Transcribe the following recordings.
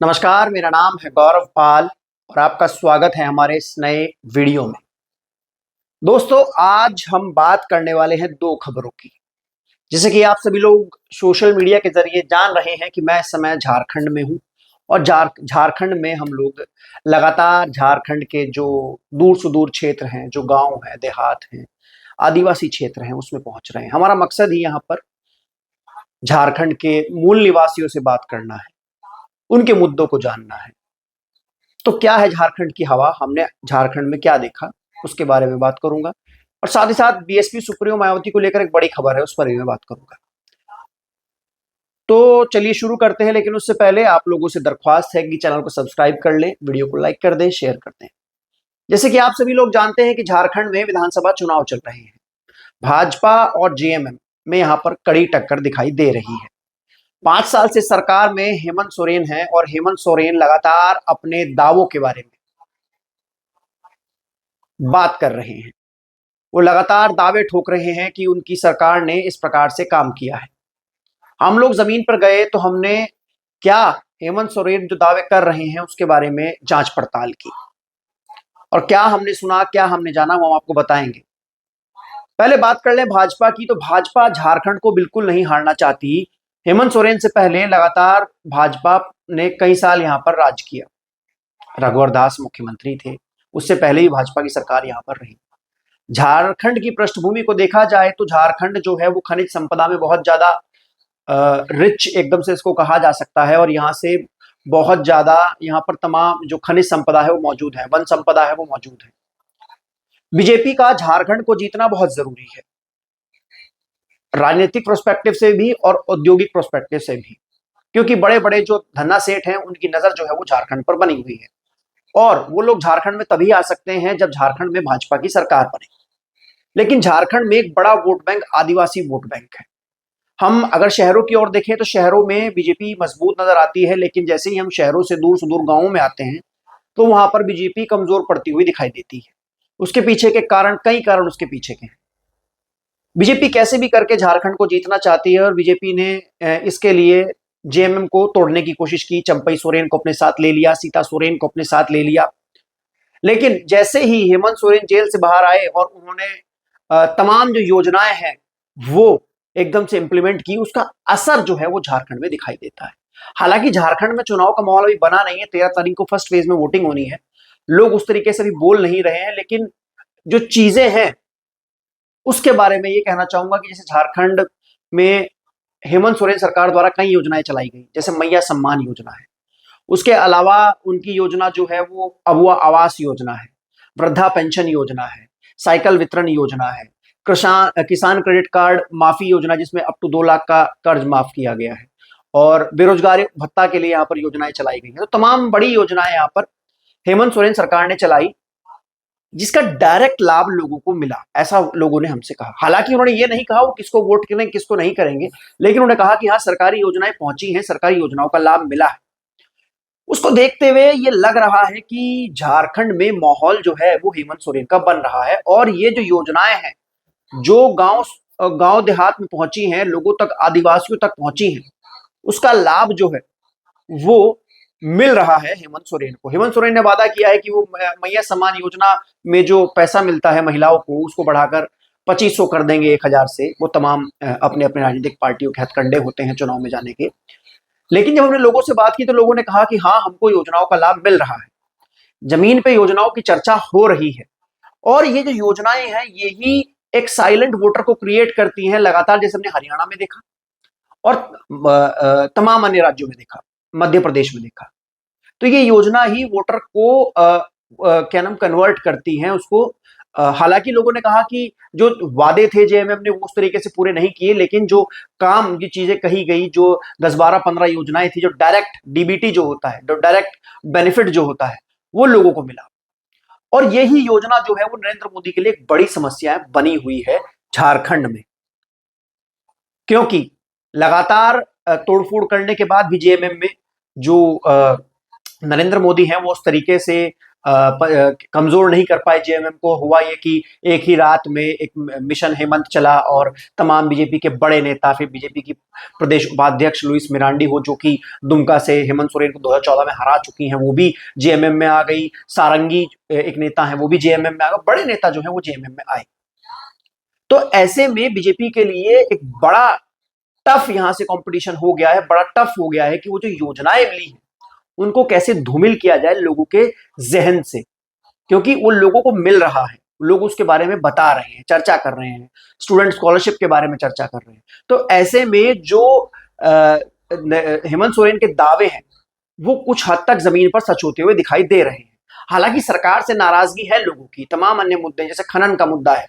नमस्कार, मेरा नाम है गौरव पाल और आपका स्वागत है हमारे इस नए वीडियो में। दोस्तों, आज हम बात करने वाले हैं दो खबरों की। जैसे कि आप सभी लोग सोशल मीडिया के जरिए जान रहे हैं कि मैं इस समय झारखंड में हूं और झारखंड में हम लोग लगातार झारखंड के जो दूर सुदूर क्षेत्र हैं, जो गांव हैं, देहात हैं, आदिवासी क्षेत्र हैं, उसमें पहुंच रहे हैं। हमारा मकसद ही यहाँ पर झारखंड के मूल निवासियों से बात करना है, उनके मुद्दों को जानना है। तो क्या है झारखंड की हवा, हमने झारखंड में क्या देखा, उसके बारे में बात करूंगा। और साथ ही साथ बीएसपी सुप्रीमो मायावती को लेकर एक बड़ी खबर है, उस पर भी मैं बात करूंगा। तो चलिए शुरू करते हैं, लेकिन उससे पहले आप लोगों से दरख्वास्त है कि चैनल को सब्सक्राइब कर लें, वीडियो को लाइक कर दें, शेयर कर दें। जैसे कि आप सभी लोग जानते हैं कि झारखंड में विधानसभा चुनाव चल रहे हैं। भाजपा और जेएमएम में यहाँ पर कड़ी टक्कर दिखाई दे रही है। 5 साल से सरकार में हेमंत सोरेन है और हेमंत सोरेन लगातार अपने दावों के बारे में बात कर रहे हैं। वो लगातार दावे ठोक रहे हैं कि उनकी सरकार ने इस प्रकार से काम किया है। हम लोग जमीन पर गए तो हमने क्या हेमंत सोरेन जो दावे कर रहे हैं उसके बारे में जांच पड़ताल की, और क्या हमने सुना, क्या हमने जाना, वो हम आपको बताएंगे। पहले बात कर लें भाजपा की, तो भाजपा झारखंड को बिल्कुल नहीं हारना चाहती। हेमंत सोरेन से पहले लगातार भाजपा ने कई साल यहाँ पर राज किया। रघुवर दास मुख्यमंत्री थे, उससे पहले ही भाजपा की सरकार यहाँ पर रही। झारखंड की पृष्ठभूमि को देखा जाए तो झारखंड जो है वो खनिज संपदा में बहुत ज्यादा रिच एकदम से इसको कहा जा सकता है, और यहाँ से बहुत ज्यादा यहाँ पर तमाम जो खनिज संपदा है वो मौजूद है, वन संपदा है वो मौजूद है। बीजेपी का झारखंड को जीतना बहुत जरूरी है, राजनीतिक प्रोस्पेक्टिव से भी और औद्योगिक प्रोस्पेक्टिव से भी, क्योंकि बड़े बड़े जो धन्ना सेठ हैं उनकी नजर जो है वो झारखंड पर बनी हुई है, और वो लोग झारखंड में तभी आ सकते हैं जब झारखंड में भाजपा की सरकार बने। लेकिन झारखंड में एक बड़ा वोट बैंक आदिवासी वोट बैंक है। हम अगर शहरों की ओर देखें तो शहरों में बीजेपी मजबूत नजर आती है, लेकिन जैसे ही हम शहरों से दूर सुदूर गांवों में आते हैं तो वहां पर बीजेपी कमजोर पड़ती हुई दिखाई देती है। उसके पीछे के कारण, कई कारण उसके पीछे के हैं। बीजेपी कैसे भी करके झारखंड को जीतना चाहती है, और बीजेपी ने इसके लिए जेएमएम को तोड़ने की कोशिश की। चंपई सोरेन को अपने साथ ले लिया, सीता सोरेन को अपने साथ ले लिया। लेकिन जैसे ही हेमंत सोरेन जेल से बाहर आए और उन्होंने तमाम जो योजनाएं हैं वो एकदम से इंप्लीमेंट की, उसका असर जो है वो झारखंड में दिखाई देता है। हालांकि झारखंड में चुनाव का माहौल अभी बना नहीं है, 13 तारीख को फर्स्ट फेज में वोटिंग होनी है। लोग उस तरीके से भी बोल नहीं रहे हैं, लेकिन जो चीजें हैं उसके बारे में ये कहना चाहूंगा कि जैसे झारखंड में हेमंत सोरेन सरकार द्वारा कई योजनाएं चलाई गई, जैसे मैया सम्मान योजना है। उसके अलावा उनकी योजना जो है वो अबुआ आवास योजना है, वृद्धा पेंशन योजना है, साइकिल वितरण योजना है, किसान क्रेडिट कार्ड माफी योजना जिसमें अप टू 2 लाख का कर्ज माफ किया गया है, और बेरोजगारी भत्ता के लिए यहाँ पर योजनाएं चलाई गई हैं। तो तमाम बड़ी योजनाएं यहाँ पर हेमंत सोरेन सरकार ने चलाई, जिसका डायरेक्ट लाभ लोगों को मिला, ऐसा लोगों ने हमसे कहा। हालांकि उन्होंने ये नहीं कहा वो किसको वोट करें किसको नहीं करेंगे, लेकिन उन्होंने कहा कि हाँ, सरकारी योजनाएं पहुंची हैं, सरकारी योजनाओं का लाभ मिला है। उसको देखते हुए ये लग रहा है कि झारखंड में माहौल जो है वो हेमंत सोरेन का बन रहा है, और ये जो योजनाएं हैं जो गांव गांव देहात में पहुंची हैं, लोगों तक, आदिवासियों तक पहुंची हैं, उसका लाभ जो है वो मिल रहा है हेमंत सोरेन को। हेमंत सोरेन ने वादा किया है कि वो मैया सम्मान योजना में जो पैसा मिलता है महिलाओं को, उसको बढ़ाकर 2500 कर देंगे, 1000 से। वो तमाम अपने अपने राजनीतिक पार्टियों के हथकंडे होते हैं चुनाव में जाने के। लेकिन जब हमने लोगों से बात की तो लोगों ने कहा कि हाँ, हमको योजनाओं का लाभ मिल रहा है, जमीन पे योजनाओं की चर्चा हो रही है, और ये जो योजनाएं हैं यही एक साइलेंट वोटर को क्रिएट करती हैं लगातार, जैसे हमने हरियाणा में देखा और तमाम अन्य राज्यों में देखा, मध्य प्रदेश में देखा। तो ये योजना ही वोटर को क्या नाम कन्वर्ट करती हैं उसको। हालांकि लोगों ने कहा कि जो वादे थे जेएमएम ने वो उस तरीके से पूरे नहीं किए, लेकिन जो काम, ये चीजें कही गई, जो 10 12 15 योजनाएं थी, जो डायरेक्ट डीबीटी जो होता है, जो डायरेक्ट बेनिफिट जो होता है, वो लोगों को मिला। और यही योजना जो है वो नरेंद्र मोदी के लिए एक बड़ी समस्या बनी हुई है झारखंड में, क्योंकि लगातार तोड़फोड़ करने के बाद भी जेएमएम में जो नरेंद्र मोदी हैं वो उस तरीके से कमजोर नहीं कर पाए जेएमएम को। हुआ ये कि एक ही रात में एक मिशन हेमंत चला और तमाम बीजेपी के बड़े नेता, फिर बीजेपी की प्रदेश उपाध्यक्ष लुइस मिरांडी हो जो कि दुमका से हेमंत सोरेन को 2014 में हरा चुकी हैं, वो भी जेएमएम में आ गई। सारंगी एक नेता है वो भी जेएमएम में आ गए, बड़े नेता जो है वो जेएमएम में आए। तो ऐसे में बीजेपी के लिए एक बड़ा टफ यहां से कंपटीशन हो गया है, बड़ा टफ हो गया है कि वो जो योजनाएं मिली हैं उनको कैसे धूमिल किया जाए लोगों के जहन से, क्योंकि वो लोगों को मिल रहा है, लोग उसके बारे में बता रहे हैं, चर्चा कर रहे हैं, स्टूडेंट स्कॉलरशिप के बारे में चर्चा कर रहे हैं। तो ऐसे में जो हेमंत सोरेन के दावे हैं वो कुछ हद तक जमीन पर सच होते हुए दिखाई दे रहे हैं। हालांकि सरकार से नाराजगी है लोगों की, तमाम अन्य मुद्दे जैसे खनन का मुद्दा है,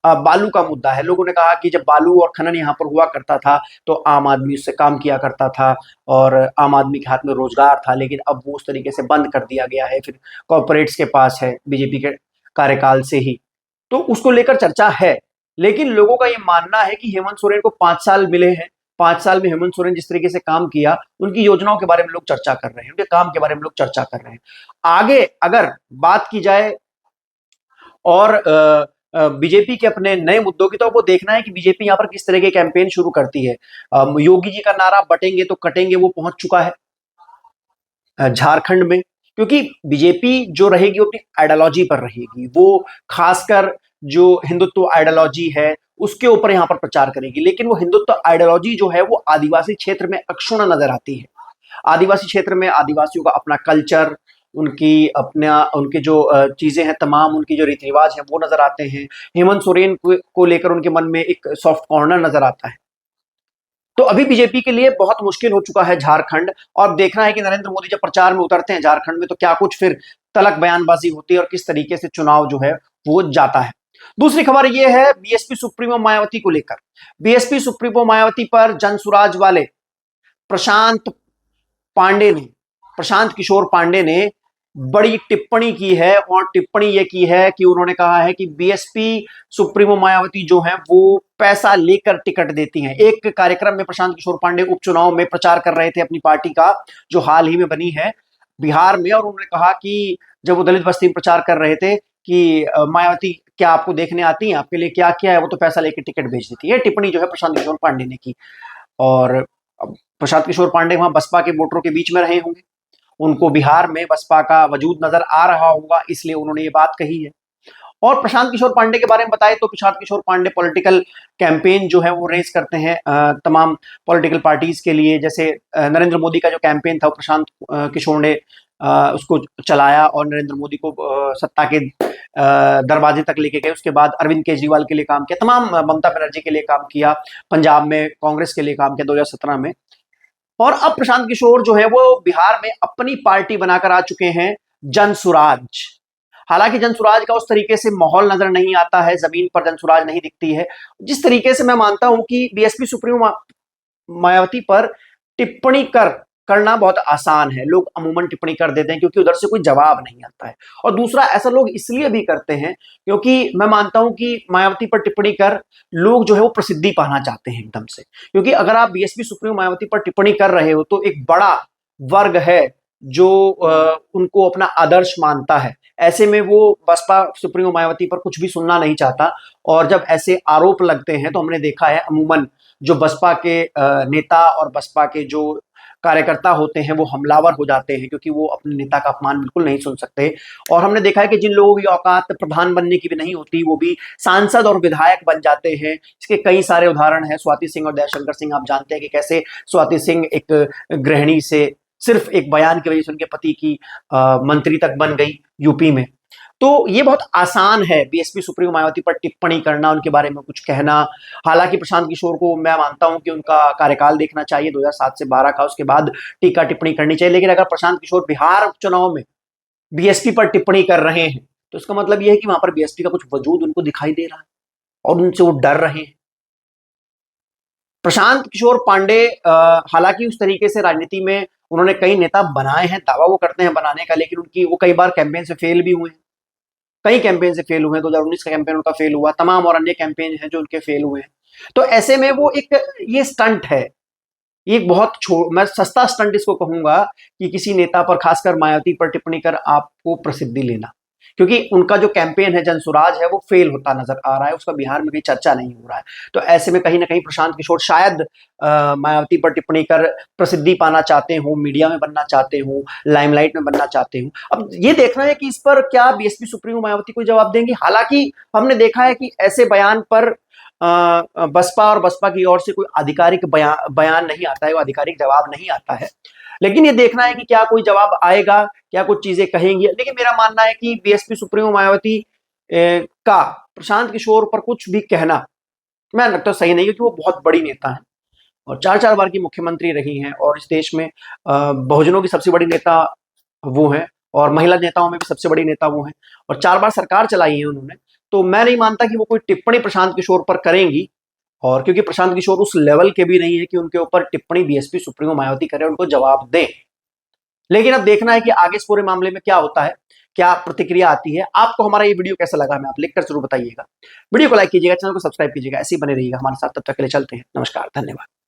बालू का मुद्दा है। लोगों ने कहा कि जब बालू और खनन यहाँ पर हुआ करता था तो आम आदमी उससे काम किया करता था और आम आदमी के हाथ में रोजगार था, लेकिन अब वो उस तरीके से बंद कर दिया गया है, फिर कॉरपोरेट्स के पास है बीजेपी के कार्यकाल से ही, तो उसको लेकर चर्चा है। लेकिन लोगों का ये मानना है कि हेमंत सोरेन को 5 साल मिले हैं, 5 साल में हेमंत सोरेन जिस तरीके से काम किया, उनकी योजनाओं के बारे में लोग चर्चा कर रहे हैं, उनके काम के बारे में लोग चर्चा कर रहे हैं। आगे अगर बात की जाए और बीजेपी के अपने नए मुद्दों की, तो वो देखना है कि बीजेपी यहाँ पर किस तरह के कैंपेन शुरू करती है। योगी जी का नारा बटेंगे तो कटेंगे वो पहुंच चुका है झारखंड में, क्योंकि बीजेपी जो रहेगी वो अपनी आइडियोलॉजी पर रहेगी, वो खासकर जो हिंदुत्व आइडियोलॉजी है उसके ऊपर यहाँ पर प्रचार करेगी। लेकिन वो हिंदुत्व आइडियोलॉजी जो है वो आदिवासी क्षेत्र में अक्षुण्ण नजर आती है। आदिवासी क्षेत्र में आदिवासियों का अपना कल्चर, उनकी अपना उनके जो चीजें हैं तमाम, उनकी जो रीति रिवाज हैं वो नजर आते हैं। हेमंत सोरेन को लेकर उनके मन में एक सॉफ्ट कॉर्नर नजर आता है। तो अभी बीजेपी के लिए बहुत मुश्किल हो चुका है झारखंड, और देखना है कि नरेंद्र मोदी जब प्रचार में उतरते हैं झारखंड में तो क्या कुछ फिर तलक बयानबाजी होती है और किस तरीके से चुनाव जो है वो जाता है। दूसरी खबर यह है बीएसपी सुप्रीमो मायावती को लेकर। बीएसपी सुप्रीमो मायावती पर जनसुराज वाले प्रशांत पांडे ने, प्रशांत किशोर पांडे ने बड़ी टिप्पणी की है, और टिप्पणी ये की है कि उन्होंने कहा है कि बीएसपी सुप्रीमो मायावती जो है वो पैसा लेकर टिकट देती हैं। एक कार्यक्रम में प्रशांत किशोर पांडे उपचुनाव में प्रचार कर रहे थे अपनी पार्टी का जो हाल ही में बनी है बिहार में, और उन्होंने कहा कि जब वो दलित बस्ती में प्रचार कर रहे थे कि मायावती क्या आपको देखने आती है, आपके लिए क्या किया है, वो तो पैसा लेकर टिकट भेज देती है। टिप्पणी जो है प्रशांत किशोर पांडे ने की, और प्रशांत किशोर पांडे वहां बसपा के वोटरों के बीच में रहे होंगे, उनको बिहार में बसपा का वजूद नजर आ रहा होगा, इसलिए उन्होंने ये बात कही है। और प्रशांत किशोर पांडे के बारे में बताएं तो प्रशांत किशोर पांडे पॉलिटिकल कैंपेन जो है वो रेस करते हैं तमाम पॉलिटिकल पार्टीज के लिए। जैसे नरेंद्र मोदी का जो कैंपेन था वो प्रशांत किशोर ने उसको चलाया और नरेंद्र मोदी को सत्ता के दरवाजे तक लेके गए। उसके बाद अरविंद केजरीवाल के लिए काम किया, तमाम ममता बनर्जी के लिए काम किया, पंजाब में कांग्रेस के लिए काम किया 2017 में। और अब प्रशांत किशोर जो है वो बिहार में अपनी पार्टी बनाकर आ चुके हैं, जनसुराज। हालांकि जनसुराज का उस तरीके से माहौल नजर नहीं आता है, जमीन पर जनसुराज नहीं दिखती है जिस तरीके से मैं मानता हूं कि बीएसपी सुप्रीमो मायावती पर टिप्पणी करना बहुत आसान है। लोग अमूमन टिप्पणी कर देते हैं क्योंकि उधर से कोई जवाब नहीं आता है। और दूसरा, ऐसा लोग इसलिए भी करते हैं क्योंकि मैं मानता हूं कि मायावती पर टिप्पणी कर लोग जो है वो प्रसिद्धि पाना चाहते हैं एकदम से। क्योंकि अगर आप बीएसपी सुप्रीमो मायावती पर टिप्पणी कर रहे हो तो एक बड़ा वर्ग है जो उनको अपना आदर्श मानता है, ऐसे में वो बसपा सुप्रीमो मायावती पर कुछ भी सुनना नहीं चाहता। और जब ऐसे आरोप लगते हैं तो हमने देखा है अमूमन जो बसपा के नेता और बसपा के जो कार्यकर्ता होते हैं वो हमलावर हो जाते हैं, क्योंकि वो अपने नेता का अपमान बिल्कुल नहीं सुन सकते। और हमने देखा है कि जिन लोगों की औकात प्रधान बनने की भी नहीं होती वो भी सांसद और विधायक बन जाते हैं। इसके कई सारे उदाहरण हैं। स्वाति सिंह और दयाशंकर सिंह, आप जानते हैं कि कैसे स्वाति सिंह एक गृहिणी से सिर्फ एक बयान की वजह से उनके पति की मंत्री तक बन गई यूपी में। तो ये बहुत आसान है बीएसपी सुप्रीमो मायावती पर टिप्पणी करना, उनके बारे में कुछ कहना। हालांकि प्रशांत किशोर को मैं मानता हूं कि उनका कार्यकाल देखना चाहिए 2007 से 12 का, उसके बाद टीका टिप्पणी करनी चाहिए। लेकिन अगर प्रशांत किशोर बिहार उपचुनाव में बीएसपी पर टिप्पणी कर रहे हैं तो इसका मतलब यह है कि वहां पर बीएसपी का कुछ वजूद उनको दिखाई दे रहा है और उनसे वो डर रहे हैं। प्रशांत किशोर पांडे हालांकि उस तरीके से राजनीति में उन्होंने कई नेता बनाए हैं, दावा वो करते हैं बनाने का, लेकिन उनकी वो कई बार कैंपेन से फेल भी हुए हैं, कई कैंपेन से फेल हुए हैं। 2019 का कैंपेन उनका फेल हुआ, तमाम और अन्य कैंपेन हैं जो उनके फेल हुए हैं। तो ऐसे में वो एक ये स्टंट है, एक बहुत मैं सस्ता स्टंट इसको कहूंगा कि किसी नेता पर, खासकर मायावती पर टिप्पणी कर आपको प्रसिद्धि लेना, क्योंकि उनका जो कैंपेन है जनसुराज है वो फेल होता नजर आ रहा है, उसका बिहार में भी चर्चा नहीं हो रहा है। तो ऐसे में कहीं ना कहीं प्रशांत किशोर शायद मायावती पर टिप्पणी कर प्रसिद्धि पाना चाहते हो, मीडिया में बनना चाहते हो, लाइमलाइट में बनना चाहते हो। अब ये देखना है कि इस पर क्या बीएसपी सुप्रीमो मायावती कोई जवाब देंगे। हालांकि हमने देखा है कि ऐसे बयान पर बसपा और बसपा की ओर से कोई आधिकारिक बयान नहीं आता है, वो आधिकारिक जवाब नहीं आता है। लेकिन ये देखना है कि क्या कोई जवाब आएगा, क्या कुछ चीजें कहेंगी। लेकिन मेरा मानना है कि बीएसपी सुप्रीमो मायावती का प्रशांत किशोर पर कुछ भी कहना मैं लगता सही नहीं है, क्योंकि वो बहुत बड़ी नेता है और 4-4 बार की मुख्यमंत्री रही हैं और इस देश में बहुजनों की सबसे बड़ी नेता वो हैं और महिला नेताओं में भी सबसे बड़ी नेता वो हैं और 4 बार सरकार चलाई है उन्होंने। तो मैं नहीं मानता कि वो कोई टिप्पणी प्रशांत किशोर पर करेंगी, और क्योंकि प्रशांत किशोर उस लेवल के भी नहीं है कि उनके ऊपर टिप्पणी बीएसपी सुप्रीमो मायावती करे, उनको जवाब दें। लेकिन अब देखना है कि आगे इस पूरे मामले में क्या होता है, क्या प्रतिक्रिया आती है। आपको हमारा ये वीडियो कैसा लगा, हमें आप लिखकर जरूर बताइएगा। वीडियो को लाइक कीजिएगा, चैनल को सब्सक्राइब कीजिएगा, ऐसे ही बने रहिएगा हमारे साथ। तब तक के लिए चलते हैं, नमस्कार, धन्यवाद।